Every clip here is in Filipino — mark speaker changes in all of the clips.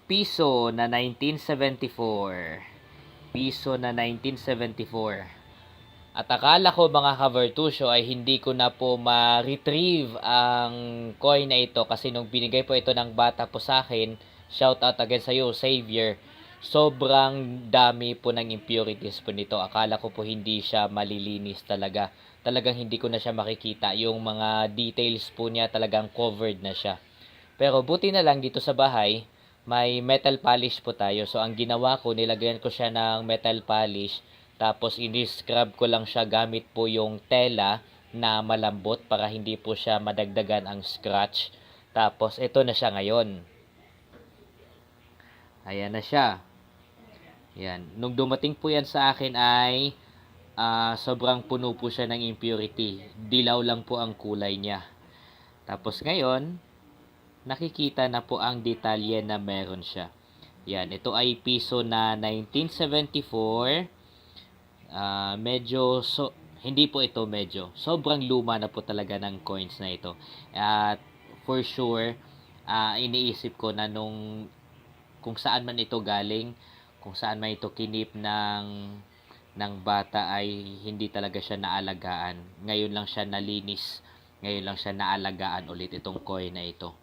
Speaker 1: piso na 1974. Piso na 1974. At akala ko mga ka-Vertusio ay hindi ko na po ma-retrieve ang coin na ito kasi nung binigay po ito ng bata po sa akin, shout out again sa iyo, Xavier. Sobrang dami po ng impurities po nito. Akala ko po hindi siya malilinis talaga. Talagang hindi ko na siya makikita. Yung mga details po niya talagang covered na siya. Pero buti na lang dito sa bahay, may metal polish po tayo. So ang ginawa ko, nilagyan ko siya ng metal polish. Tapos ini-scrub ko lang siya gamit po yung tela na malambot para hindi po siya madagdagan ang scratch. Tapos ito na siya ngayon. Ayan na siya. Yan. Nung dumating po yan sa akin ay sobrang puno po siya ng impurity. Dilaw lang po ang kulay niya. Tapos ngayon, nakikita na po ang detalye na meron siya. Yan. Ito ay piso na 1974. Hindi po ito medyo. Sobrang luma na po talaga ng coins na ito. At for sure, iniisip ko na kung saan man ito galing, kung saan man ito kinip ng bata ay hindi talaga siya naalagaan. Ngayon lang siya nalinis. Ngayon lang siya naalagaan ulit itong coin na ito.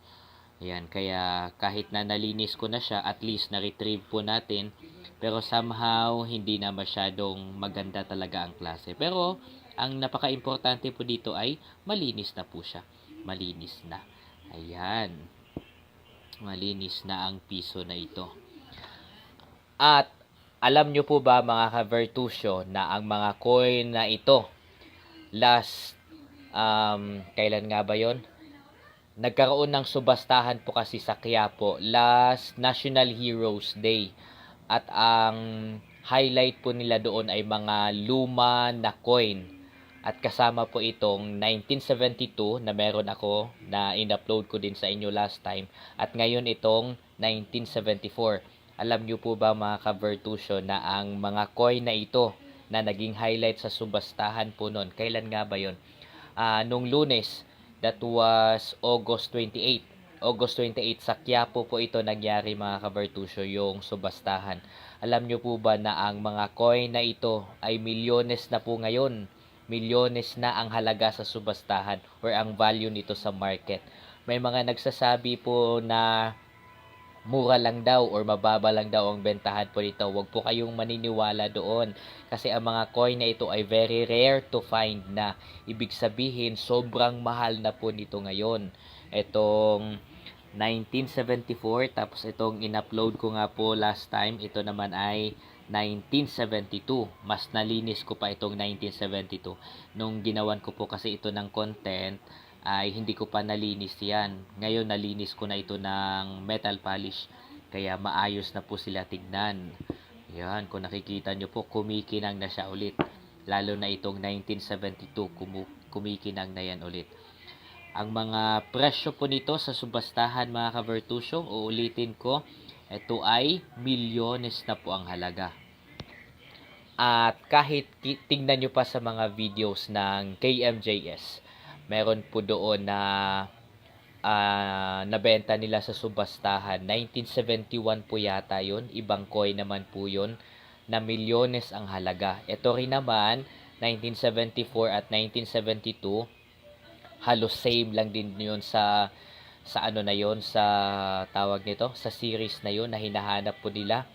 Speaker 1: Ayan, kaya kahit na nalinis ko na siya, at least na-retrieve po natin. Pero somehow, hindi na masyadong maganda talaga ang klase. Pero, ang napaka-importante po dito ay malinis na po siya. Malinis na. Ayan. Malinis na ang piso na ito. At, alam nyo po ba mga ka-Vertusio na ang mga coin na ito, kailan nga ba yon? Nagkaroon ng subastahan po kasi sa Quiapo last National Heroes Day. At ang highlight po nila doon ay mga luma na coin. At kasama po itong 1972 na meron ako na in-upload ko din sa inyo last time. At ngayon itong 1974. Alam nyo po ba mga ka-Vertusio na ang mga coin na ito na naging highlight sa subastahan po noon, kailan nga ba yon? Nung Lunes, that was August 28. August 28 sa Quiapo po ito nangyari mga ka-Vertusio, yung subastahan. Alam nyo po ba na ang mga coin na ito ay milyones na po ngayon? Milyones na ang halaga sa subastahan or ang value nito sa market. May mga nagsasabi po na mura lang daw or mababa lang daw ang bentahan po nito. Huwag po kayong maniniwala doon kasi ang mga coin na ito ay very rare to find na. Ibig sabihin, sobrang mahal na po nito ngayon. Itong 1974, tapos itong in-upload ko nga po last time, ito naman ay 1972. Mas nalinis ko pa itong 1972. Nung ginawan ko po kasi ito ng content, ay hindi ko pa nalinis yan. Ngayon nalinis ko na ito ng metal polish. Kaya maayos na po sila tignan. Yan, kung nakikita nyo po, kumikinang na siya ulit. Lalo na itong 1972, kumikinang na yan ulit. Ang mga presyo po nito sa subastahan mga ka-Vertusio, uulitin ko, ito ay milyones na po ang halaga. At kahit tingnan nyo pa sa mga videos ng KMJS, meron po doon na nabenta nila sa subastahan. 1971 po yata yun. Ibang coin naman po yun na milyones ang halaga. Ito rin naman, 1974 at 1972, halos same lang din yun sa ano na yun, sa tawag nito, sa series na yun na hinahanap po nila.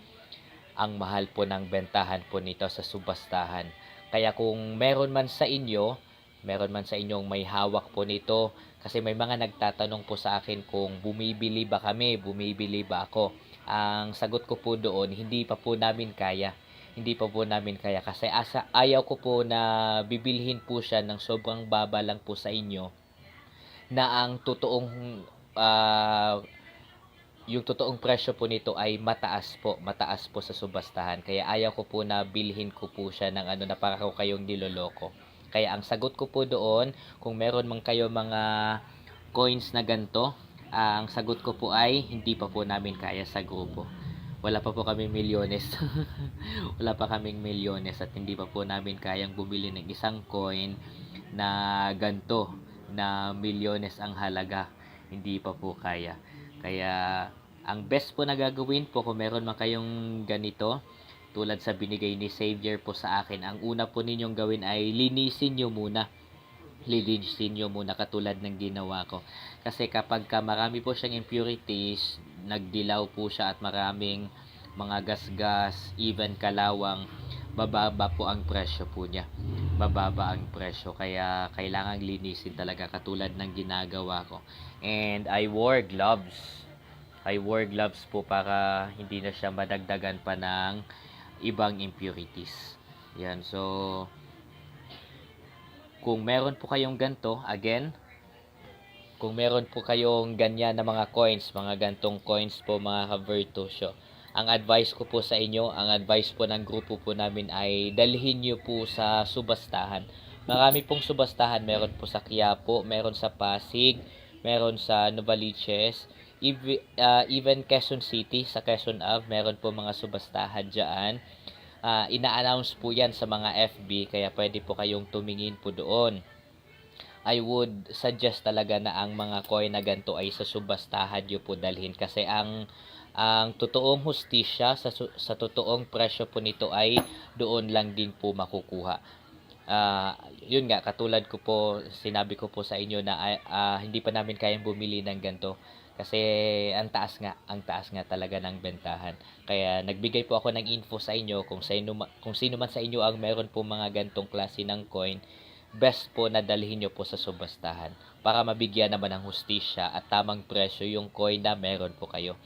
Speaker 1: Ang mahal po ng bentahan po nito sa subastahan. Kaya kung meron man sa inyong may hawak po nito, kasi may mga nagtatanong po sa akin kung bumibili ba ako. Ang sagot ko po doon, hindi pa po namin kaya. Hindi pa po namin kaya kasi ayaw ko po na bibilhin po siya ng sobrang baba lang po sa inyo na ang yung totoong presyo po nito ay mataas po sa subastahan. Kaya ayaw ko po na bilhin ko po siya ng na para ko kayong niloloko. Kaya ang sagot ko po doon, kung meron man kayo mga coins na ganito, ang sagot ko po ay hindi pa po namin kaya sa grupo. Wala pa po kaming milyones. Wala pa kaming milyones at hindi pa po namin kayang bumili ng isang coin na ganito, na milyones ang halaga. Hindi pa po kaya. Kaya Ang best po na gagawin po kung meron man kayong ganito, tulad sa binigay ni Xavier po sa akin, ang una po ninyong gawin ay linisin nyo muna. Lilinisin nyo muna katulad ng ginawa ko. Kasi kapag marami po siyang impurities, nagdilaw po siya at maraming mga gasgas, even kalawang, bababa po ang presyo po niya. Bababa ang presyo. Kaya kailangan linisin talaga katulad ng ginagawa ko. And I wore gloves. I wore gloves po para hindi na siya madagdagan pa ng ibang impurities. Yan. So, kung meron po kayong ganto, again, kung meron po kayong ganyan na mga coins, mga gantong coins po mga ka-Virtusyo, ang advice ko po sa inyo, ang advice po ng grupo po namin ay dalhin nyo po sa subastahan. Marami pong subastahan, meron po sa Quiapo, meron sa Pasig, meron sa Novaliches, even Quezon City, sa Quezon Ave, meron po mga subastahan dyan. Ina-announce po yan sa mga FB, kaya pwede po kayong tumingin po doon. I would suggest talaga na ang mga coin na ganito ay sa subastahan nyo po dalhin, kasi ang totoong hustisya sa totoong presyo po nito ay doon lang din po makukuha. Yun nga, katulad ko po, sinabi ko po sa inyo na hindi pa namin kayang bumili ng ganito kasi ang taas nga talaga ng bentahan. Kaya nagbigay po ako ng info sa inyo kung sino man sa inyo ang meron po mga gantong klase ng coin, best po na dalhin nyo po sa subastahan para mabigyan naman ng hustisya at tamang presyo yung coin na meron po kayo.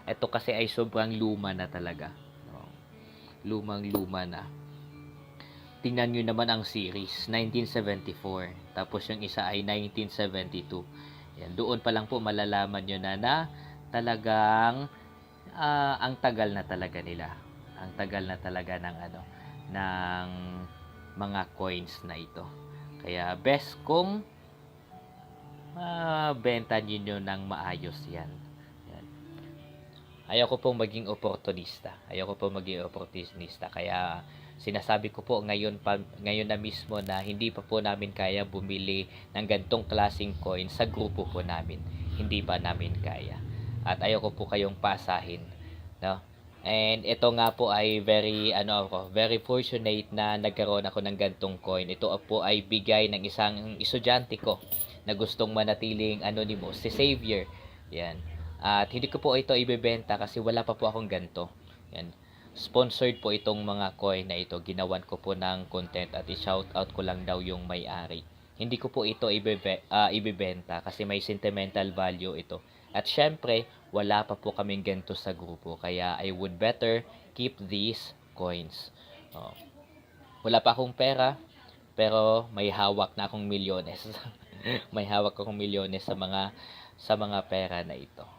Speaker 1: Ito kasi ay sobrang luma na talaga. Lumang-luma na. Tingnan nyo naman ang series, 1974. Tapos yung isa ay 1972. Yan, doon pa lang po malalaman nyo na talagang ang tagal na talaga nila. Ang tagal na talaga ng mga coins na ito. Kaya best kung benta niyo ng maayos yan. Ayoko pong maging oportunista. Kaya sinasabi ko po ngayon na mismo na hindi pa po namin kaya bumili ng gantong klaseng coin sa grupo po namin. Hindi pa namin kaya. At ayoko po kayong pasahin, no? And ito nga po ay very fortunate na nagkaroon ako ng gantong coin. Ito po ay bigay ng isang estudyante ko na gustong manatiling anonymous, si Xavier. Yan. At hindi ko po ito ibebenta kasi wala pa po akong ganito. Yan. Sponsored po itong mga coin na ito. Ginawan ko po ng content at i-shoutout ko lang daw yung may-ari. Hindi ko po ito ibebenta kasi may sentimental value ito. At syempre, wala pa po kaming ganito sa grupo. Kaya I would better keep these coins. Wala pa akong pera, pero may hawak na akong milyones. May hawak akong milyones sa mga pera na ito.